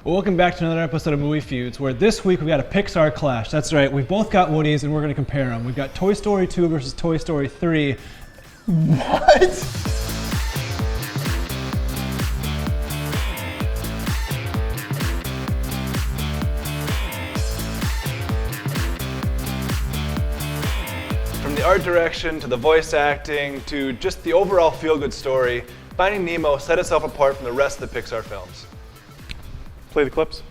Well, welcome back to another episode of Movie Feuds, where this week we've got a Pixar clash. That's right, we've both got Woodies and we're going to compare them. We've got Toy Story 2 versus Toy Story 3. What? From the art direction, to the voice acting, to just the overall feel-good story, Finding Nemo set itself apart from the rest of the Pixar films. Play the clips.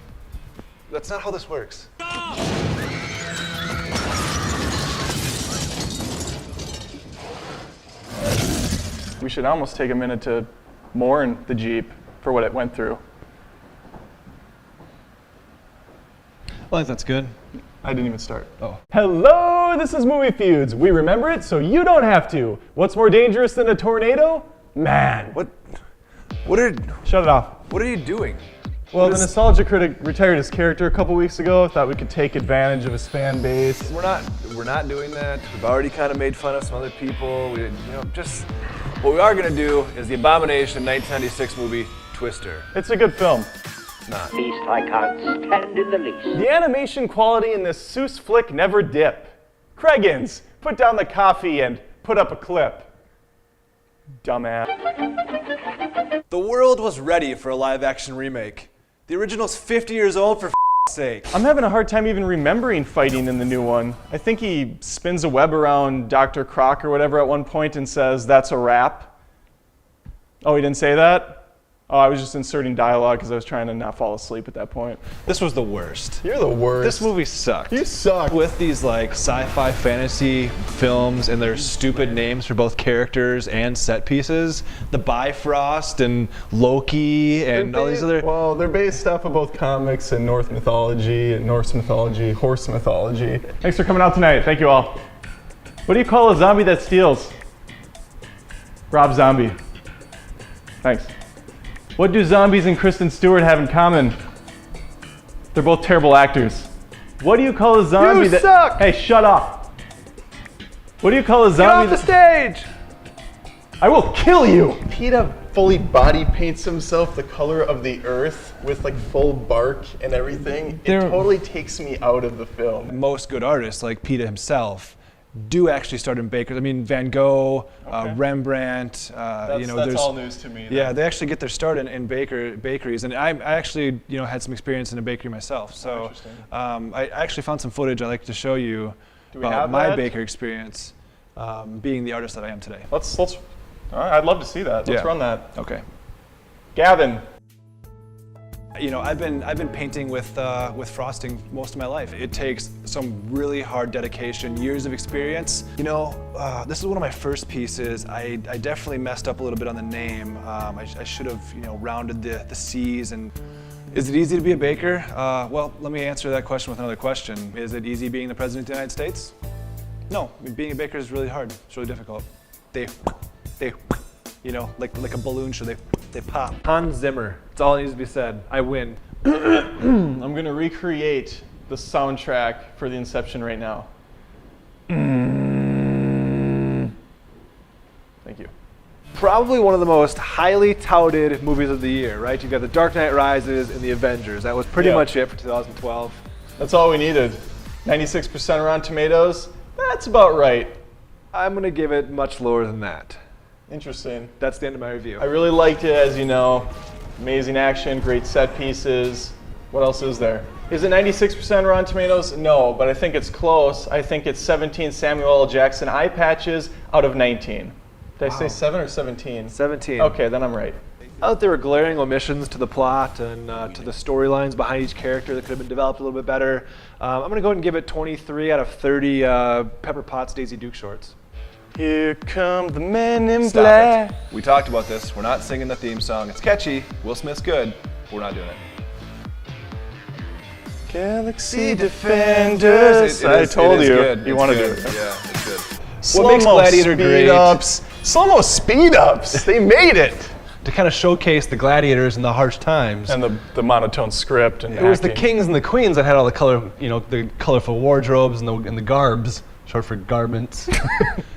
That's not how this works. We should almost take a minute to mourn the Jeep for what it went through. Well, I think that's good. I didn't even start. Oh. Hello, this is Movie Feuds. We remember it so you don't have to. What's more dangerous than a tornado? Man. Shut it off. What are you doing? Well, the nostalgia critic retired his character a couple weeks ago. Thought we could take advantage of his fan base. We're not doing that. We've already kind of made fun of some other people. What we are gonna do is the abomination 1996 movie Twister. It's a good film. Not. Least I can't stand in the least. The animation quality in this Seuss flick never dip. Craigins, put down the coffee and put up a clip. Dumbass. The world was ready for a live-action remake. The original's 50 years old, for f***'s sake. I'm having a hard time even remembering fighting in the new one. I think he spins a web around Dr. Croc or whatever at one point and says, "That's a wrap." Oh, he didn't say that? Oh, I was just inserting dialogue because I was trying to not fall asleep at that point. This was the worst. You're the worst. This movie sucked. You suck. With these like sci-fi fantasy films and their stupid names for both characters and set pieces, the Bifrost and Loki and all these other. Well, they're based off of both comics and Norse mythology, horse mythology. Thanks for coming out tonight. Thank you all. What do you call a zombie that steals? Rob Zombie. Thanks. What do zombies and Kristen Stewart have in common? They're both terrible actors. What do you call a zombie You that- suck! Hey, shut up! What do you call a zombie Get off the stage! I will kill you! PETA fully body paints himself the color of the earth with like full bark and everything. It totally takes me out of the film. Most good artists, like PETA himself, do actually start in bakers. I mean, Van Gogh, Rembrandt. That's all news to me. Then. Yeah, they actually get their start in bakeries, and I actually had some experience in a bakery myself. So I actually found some footage I'd like to show you about my baker experience, being the artist that I am today. Let's. All right, I'd love to see that. Let's run that. Okay. Gavin. I've been painting with frosting most of my life. It takes some really hard dedication, years of experience. This is one of my first pieces. I definitely messed up a little bit on the name. I should have rounded the C's. And is it easy to be a baker? Well, let me answer that question with another question. Is it easy being the president of the United States? No, being a baker is really hard. It's really difficult. They like a balloon show, they pop. Hans Zimmer, that's all that needs to be said. I win. I'm gonna recreate the soundtrack for the Inception right now. Thank you. Probably one of the most highly touted movies of the year, right? You've got The Dark Knight Rises and The Avengers. That was pretty much it for 2012. That's all we needed. 96% Rotten Tomatoes, that's about right. I'm gonna give it much lower than that. Interesting. That's the end of my review. I really liked it, as you know. Amazing action, great set pieces. What else is there? Is it 96% Rotten Tomatoes? No, but I think it's close. I think it's 17 Samuel L. Jackson eye patches out of 19. Did I say 7 or 17? 17. Okay, then I'm right. I thought there were glaring omissions to the plot and to the storylines behind each character that could have been developed a little bit better. I'm gonna go ahead and give it 23 out of 30 Pepper Potts Daisy Duke shorts. Here come the men in Stop black. it. We talked about this. We're not singing the theme song. It's catchy. Will Smith's good. But we're not doing it. Galaxy Defenders. I told you. Good. You want to do it. Yeah, it's good. What makes Gladiator great? Slow-mo speed-ups. They made it. To kind of showcase the gladiators and the harsh times. And the monotone script. And it was the kings and the queens that had all the the colorful wardrobes and the garbs. Short for garments.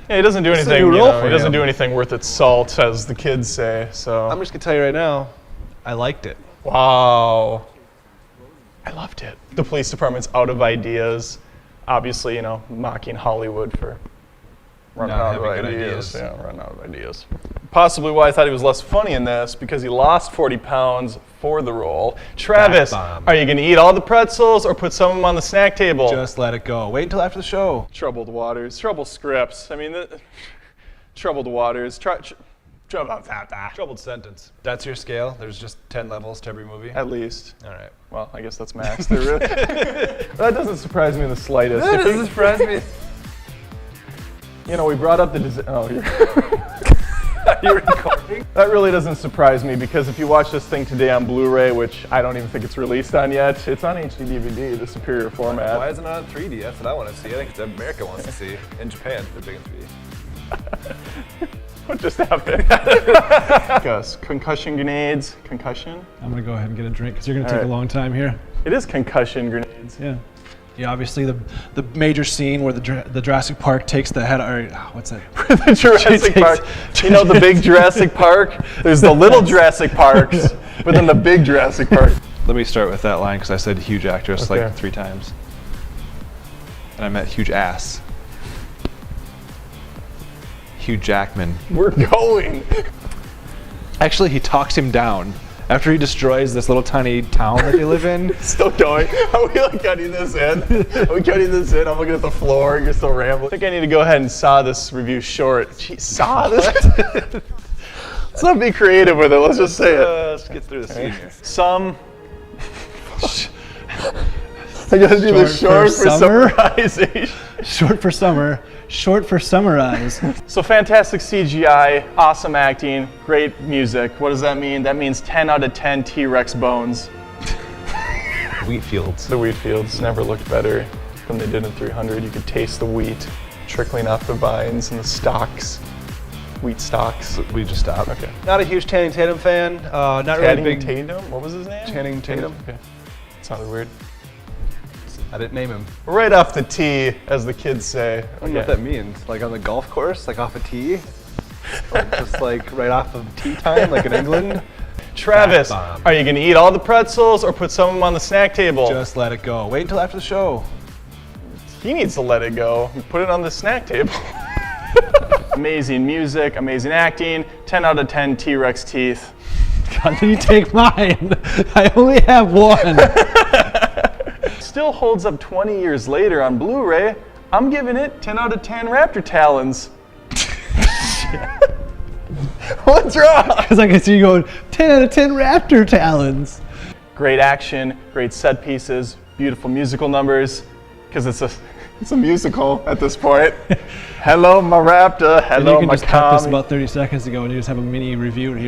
Yeah, he doesn't do anything. New role for he doesn't him. do anything worth its salt, as the kids say. So I'm just gonna tell you right now, I liked it. wow. loved it. The police department's out of ideas. Obviously, you know, mocking Hollywood for running Not out of having good ideas. ideas. Yeah, running out of ideas. Possibly why I thought he was less funny in this, because he lost 40 pounds for the role. Travis, Back bomb. are you going to eat all the pretzels or put some of them on the snack table? Just let it go. Wait until after the show. Troubled waters, troubled scripts. I mean, troubled waters. Troubled sentence. That's your scale? There's just 10 levels to every movie? At least. All right. Well, I guess that's max. That doesn't surprise me in the slightest. That If you- doesn't surprise me. You know, we brought up the You're recording? that really doesn't surprise me, because if you watch this thing today on Blu-ray, which I don't even think it's released on yet, it's on HD DVD, the superior format. Why isn't it on 3D? That's what I want to see. I think it's America wants to see. In Japan, they're big in 3D. What just happened? Gus, concussion grenades. Concussion? I'm gonna go ahead and get a drink because you're gonna All take right. a long time here. It is concussion grenades. Yeah. Yeah, obviously the major scene where the Jurassic Park takes the head, or what's that? The Jurassic Park. You know the big Jurassic Park? There's the little Jurassic Parks, but then the big Jurassic Park. Let me start with that line because I said huge actress Okay. like 3 times. And I meant huge ass. Hugh Jackman. We're going. Actually, he talks him down. After he destroys this little tiny town that they live in. Still going. Are we like cutting this in? Are we cutting this in? I'm looking at the floor. You're still rambling. I think I need to go ahead and saw this review short. Jeez, saw this? Let's not be creative with it. Let's just say it. Let's get through the scene here. Some. I gotta do the short for summer? summarization. Short for summer, short for summarize. So fantastic CGI, awesome acting, great music. What does that mean? That means 10 out of 10 T-Rex bones. Wheat fields. The wheat fields never looked better than they did in 300. You could taste the wheat trickling off the vines and the stalks, wheat stalks. We just stopped. Okay. Not a huge Channing Tatum fan. Not Channing really big. Tatum? What was his name? Channing Tatum. Okay. Sounded weird. I didn't name him. Right off the tee, as the kids say. I don't know what that means. Like on the golf course, like off a tee? Or just like right off of tea time, like in England? Travis, Back bomb. are you gonna eat all the pretzels or put some of them on the snack table? Just let it go. Wait until after the show. He needs to let it go and put it on the snack table. Amazing music, amazing acting, 10 out of 10 T-Rex teeth. God, then you take mine. I only have one. Still holds up 20 years later on Blu-ray. I'm giving it 10 out of 10 raptor talons. What's wrong? Because I can see you going 10 out of 10 raptor talons. Great action, great set pieces, beautiful musical numbers, because it's a musical at this point. Hello, my raptor. And you Hello, can my just cut this Tommy. about 30 seconds ago and you just have a mini review here.